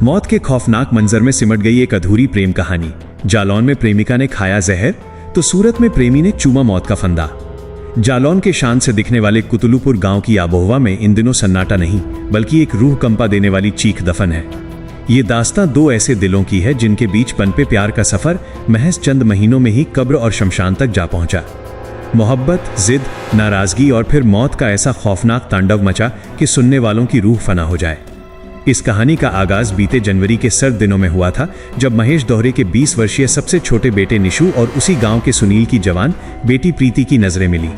मौत के खौफनाक मंजर में सिमट गई एक अधूरी प्रेम कहानी। जालौन में प्रेमिका ने खाया जहर तो सूरत में प्रेमी ने चूमा मौत का फंदा। जालौन के शान से दिखने वाले कुतुलुपुर गांव की आबोहवा में इन दिनों सन्नाटा नहीं बल्कि एक रूह कंपा देने वाली चीख दफन है। ये दास्तां दो ऐसे दिलों की है जिनके बीच पनपे प्यार का सफर महज चंद महीनों में ही कब्र और शमशान तक जा पहुंचा। मोहब्बत, जिद, नाराजगी और फिर मौत का ऐसा खौफनाक तांडव मचा कि सुनने वालों की रूह फना हो जाए। इस कहानी का आगाज बीते जनवरी के सर्द दिनों में हुआ था, जब महेश दोहरे के 20 वर्षीय सबसे छोटे बेटे निशु और उसी गांव के सुनील की जवान बेटी प्रीति की नजरें मिली।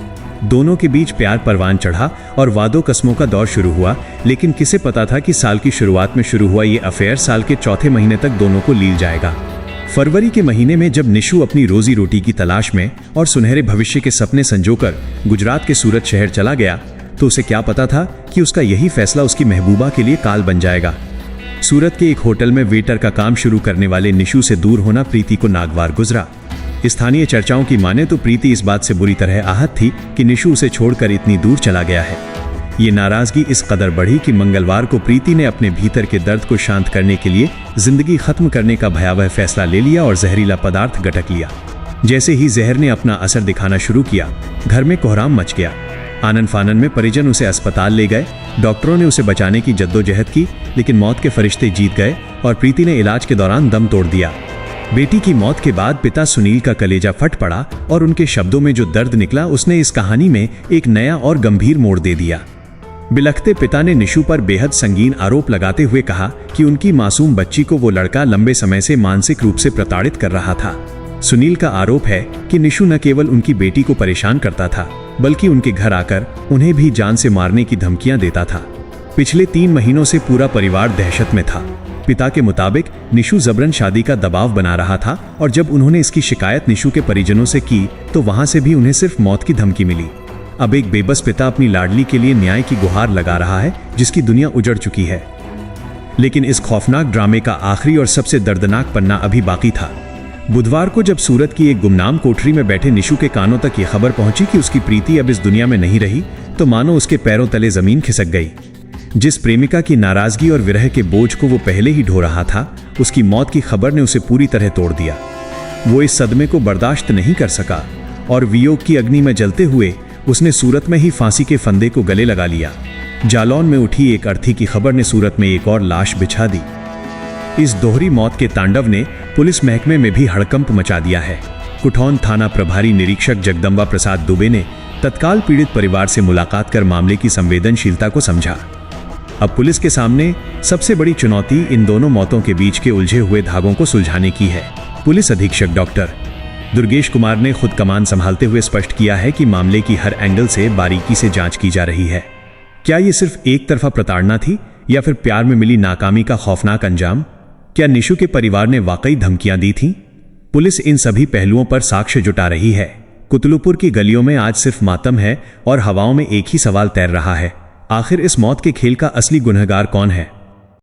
दोनों के बीच प्यार परवान चढ़ा और वादों कस्मों का दौर शुरू हुआ, लेकिन किसे पता था कि साल की शुरुआत में शुरू हुआ ये अफेयर साल के चौथे महीने तक दोनों को लील जाएगा। फरवरी के महीने में जब निशु अपनी रोजी रोटी की तलाश में और सुनहरे भविष्य के सपने संजोकर गुजरात के सूरत शहर चला गया, तो उसे क्या पता था कि उसका यही फैसला उसकी महबूबा के लिए काल बन जाएगा। सूरत के एक होटल में वेटर का काम शुरू करने वाले निशु से दूर होना प्रीति को नागवार गुजरा। स्थानीय चर्चाओं की माने तो प्रीति इस बात से बुरी तरह आहत थी कि निशु उसे छोड़कर इतनी दूर चला गया है। ये नाराजगी इस कदर बढ़ी कि मंगलवार को प्रीति ने अपने भीतर के दर्द को शांत करने के लिए जिंदगी खत्म करने का भयावह फैसला ले लिया और जहरीला पदार्थ गटक लिया। जैसे ही जहर ने अपना असर दिखाना शुरू किया, घर में कोहराम मच गया। आनन फानन में परिजन उसे अस्पताल ले गए। डॉक्टरों ने उसे बचाने की जद्दोजहद की, लेकिन मौत के फरिश्ते जीत गए और प्रीति ने इलाज के दौरान दम तोड़ दिया। बेटी की मौत के बाद पिता सुनील का कलेजा फट पड़ा और उनके शब्दों में जो दर्द निकला उसने इस कहानी में एक नया और गंभीर मोड़ दे दिया। बिलखते पिता ने निशु पर बेहद संगीन आरोप लगाते हुए कहा कि उनकी मासूम बच्ची को वो लड़का लंबे समय से मानसिक रूप से प्रताड़ित कर रहा था। सुनील का आरोप है कि निशु न केवल उनकी बेटी को परेशान करता था, बल्कि उनके घर आकर उन्हें भी जान से मारने की धमकियां देता था। पिछले 3 महीनों से पूरा परिवार दहशत में था। पिता के मुताबिक निशु जबरन शादी का दबाव बना रहा था और जब उन्होंने इसकी शिकायत निशु के परिजनों से की तो वहां से भी उन्हें सिर्फ मौत की धमकी मिली। अब एक बेबस पिता अपनी लाडली के लिए न्याय की गुहार लगा रहा है जिसकी दुनिया उजड़ चुकी है। लेकिन इस खौफनाक ड्रामे का आखिरी और सबसे दर्दनाक पन्ना अभी बाकी था। बुधवार को जब सूरत की एक गुमनाम कोठरी में बैठे निशु के कानों तक ये खबर पहुंची कि उसकी प्रीति अब इस दुनिया में नहीं रही, तो मानो उसके पैरों तले जमीन खिसक गई। जिस प्रेमिका की नाराजगी और विरह के बोझ को वो पहले ही ढो रहा था, उसकी मौत की खबर ने उसे पूरी तरह तोड़ दिया। वो इस सदमे को बर्दाश्त नहीं कर सका और वियोग की अग्नि में जलते हुए उसने सूरत में ही फांसी के फंदे को गले लगा लिया। जालौन में उठी एक अर्थी की खबर ने सूरत में एक और लाश बिछा दी। इस दोहरी मौत के तांडव ने पुलिस महकमे में भी हड़कंप मचा दिया है। कुठौन थाना प्रभारी निरीक्षक जगदम्बा प्रसाद दुबे ने तत्काल पीड़ित परिवार से मुलाकात कर मामले की संवेदनशीलता को समझा। अब पुलिस के सामने सबसे बड़ी चुनौती इन दोनों मौतों के बीच के उलझे हुए धागों को सुलझाने की है। पुलिस अधीक्षक डॉक्टर दुर्गेश कुमार ने खुद कमान संभालते हुए स्पष्ट किया है कि मामले की हर एंगल से बारीकी से जांच की जा रही है। क्या ये सिर्फ एक तरफा प्रताड़ना थी या फिर प्यार में मिली नाकामी का खौफनाक अंजाम? क्या निशु के परिवार ने वाकई धमकियां दी थीं? पुलिस इन सभी पहलुओं पर साक्ष्य जुटा रही है। कुतुलुपुर की गलियों में आज सिर्फ मातम है और हवाओं में एक ही सवाल तैर रहा है, आखिर इस मौत के खेल का असली गुनहगार कौन है?